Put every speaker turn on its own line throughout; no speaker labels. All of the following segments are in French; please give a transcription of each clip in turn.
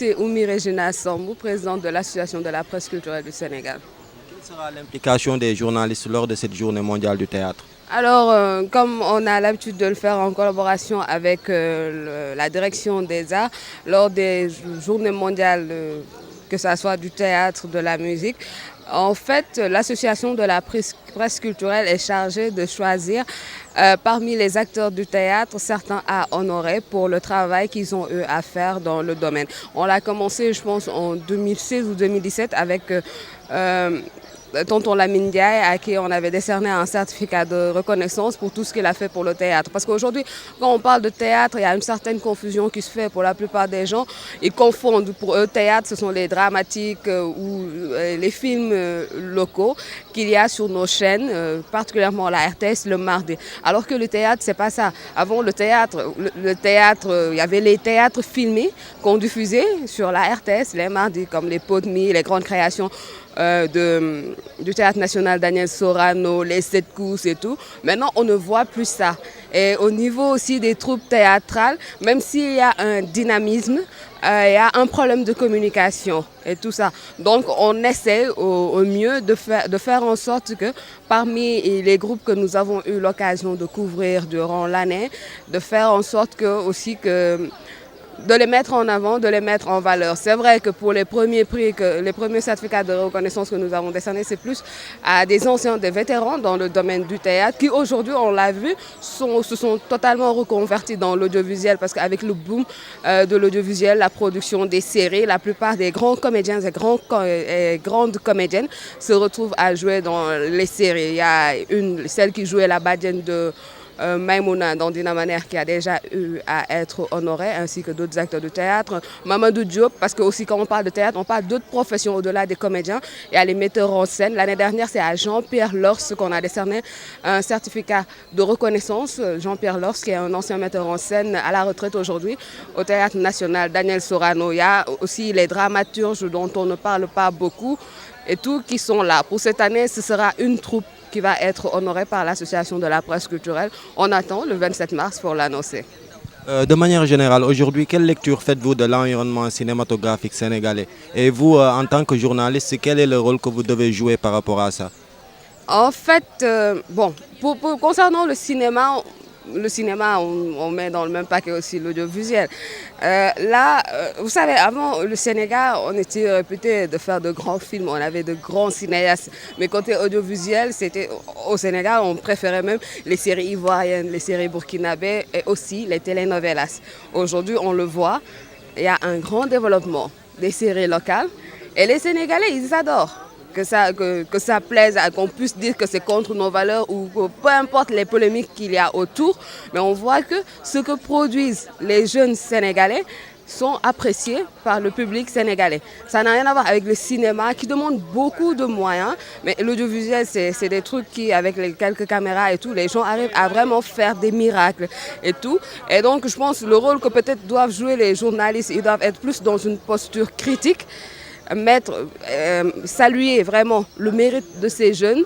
c'est Oumi Regina Sambou, présidente de l'Association de la presse culturelle du Sénégal.
Quelle sera l'implication des journalistes lors de cette journée mondiale du théâtre?
Alors, comme on a l'habitude de le faire en collaboration avec la direction des arts, lors des journées mondiales, que ce soit du théâtre, de la musique, en fait, l'association de la presse culturelle est chargée de choisir parmi les acteurs du théâtre certains à honorer pour le travail qu'ils ont eu à faire dans le domaine. On l'a commencé, je pense, en 2016 ou 2017 avec Tonton Lamine Ndiaye, à qui on avait décerné un certificat de reconnaissance pour tout ce qu'il a fait pour le théâtre. Parce qu'aujourd'hui, quand on parle de théâtre, il y a une certaine confusion qui se fait pour la plupart des gens. Ils confondent, pour eux, théâtre, ce sont les dramatiques ou les films locaux qu'il y a sur nos chaînes, particulièrement la RTS le mardi. Alors que le théâtre, c'est pas ça. Avant, le théâtre, il y avait les théâtres filmés qu'on diffusait sur la RTS les mardis, comme les Pots de Mie, les grandes créations du Théâtre national Daniel Sorano, les 7 courses et tout. Maintenant, on ne voit plus ça. Et au niveau aussi des troupes théâtrales, même s'il y a un dynamisme, il y a un problème de communication et tout ça. Donc, on essaie au mieux de faire en sorte que parmi les groupes que nous avons eu l'occasion de couvrir durant l'année, de faire en sorte de les mettre en avant, de les mettre en valeur. C'est vrai que pour les premiers prix, les premiers certificats de reconnaissance que nous avons décernés, c'est plus à des anciens, des vétérans dans le domaine du théâtre qui aujourd'hui, on l'a vu, se sont totalement reconvertis dans l'audiovisuel parce qu'avec le boom de l'audiovisuel, la production des séries, la plupart des grands comédiens et grandes comédiennes se retrouvent à jouer dans les séries. Il y a celle qui jouait la badienne de Maïmouna dans Dina Maner qui a déjà eu à être honorée, ainsi que d'autres acteurs de théâtre. Mamadou Diop, parce que aussi quand on parle de théâtre, on parle d'autres professions au-delà des comédiens. Il y a les metteurs en scène. L'année dernière, c'est à Jean-Pierre Lors qu'on a décerné un certificat de reconnaissance. Jean-Pierre Lors, qui est un ancien metteur en scène à la retraite aujourd'hui au Théâtre national Daniel Sorano. Il y a aussi les dramaturges dont on ne parle pas beaucoup et tout qui sont là. Pour cette année, ce sera une troupe qui va être honorée par l'Association de la presse culturelle. On attend le 27 mars pour l'annoncer.
De manière générale, aujourd'hui, quelle lecture faites-vous de l'environnement cinématographique sénégalais? Et vous, en tant que journaliste, quel est le rôle que vous devez jouer par rapport à ça?
En fait, concernant le cinéma, on met dans le même paquet aussi l'audiovisuel. Vous savez, avant le Sénégal, on était réputé de faire de grands films, on avait de grands cinéastes. Mais côté audiovisuel, au Sénégal, on préférait même les séries ivoiriennes, les séries burkinabées et aussi les telenovelas. Aujourd'hui, on le voit, il y a un grand développement des séries locales et les Sénégalais, ils adorent. Que ça plaise, qu'on puisse dire que c'est contre nos valeurs ou que peu importe les polémiques qu'il y a autour, mais on voit que ce que produisent les jeunes Sénégalais sont appréciés par le public sénégalais. Ça n'a rien à voir avec le cinéma qui demande beaucoup de moyens, mais l'audiovisuel, c'est des trucs qui, avec les quelques caméras et tout, les gens arrivent à vraiment faire des miracles et tout. Et donc, je pense que le rôle que peut-être doivent jouer les journalistes, ils doivent être plus dans une posture critique, saluer vraiment le mérite de ces jeunes,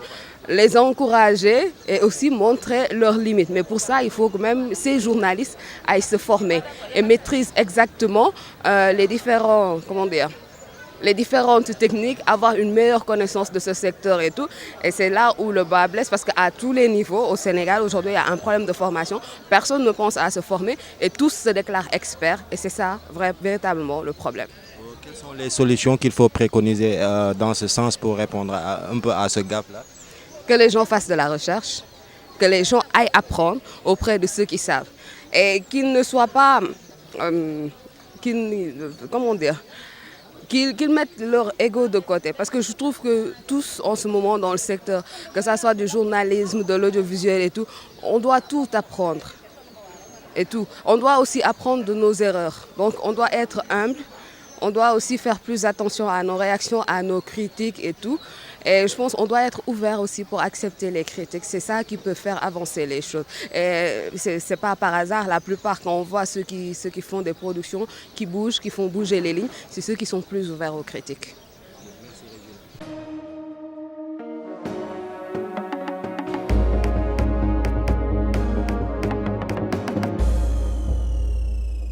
les encourager et aussi montrer leurs limites. Mais pour ça, il faut que même ces journalistes aillent se former et maîtrisent exactement les différentes techniques, avoir une meilleure connaissance de ce secteur et tout. Et c'est là où le bas blesse parce qu'à tous les niveaux, au Sénégal, aujourd'hui, il y a un problème de formation. Personne ne pense à se former et tous se déclarent experts. Et c'est ça, véritablement, le problème.
Quelles sont les solutions qu'il faut préconiser dans ce sens pour répondre un peu à ce gap-là?
Que les gens fassent de la recherche, que les gens aillent apprendre auprès de ceux qui savent. Et qu'ils ne soient pas... qu'ils mettent leur ego de côté. Parce que je trouve que tous, en ce moment, dans le secteur, que ce soit du journalisme, de l'audiovisuel et tout, on doit tout apprendre. Et tout. On doit aussi apprendre de nos erreurs. Donc, on doit être humble. On doit aussi faire plus attention à nos réactions, à nos critiques et tout. Et je pense qu'on doit être ouvert aussi pour accepter les critiques. C'est ça qui peut faire avancer les choses. Et c'est pas par hasard, la plupart, quand on voit ceux qui font des productions, qui bougent, qui font bouger les lignes, c'est ceux qui sont plus ouverts aux critiques.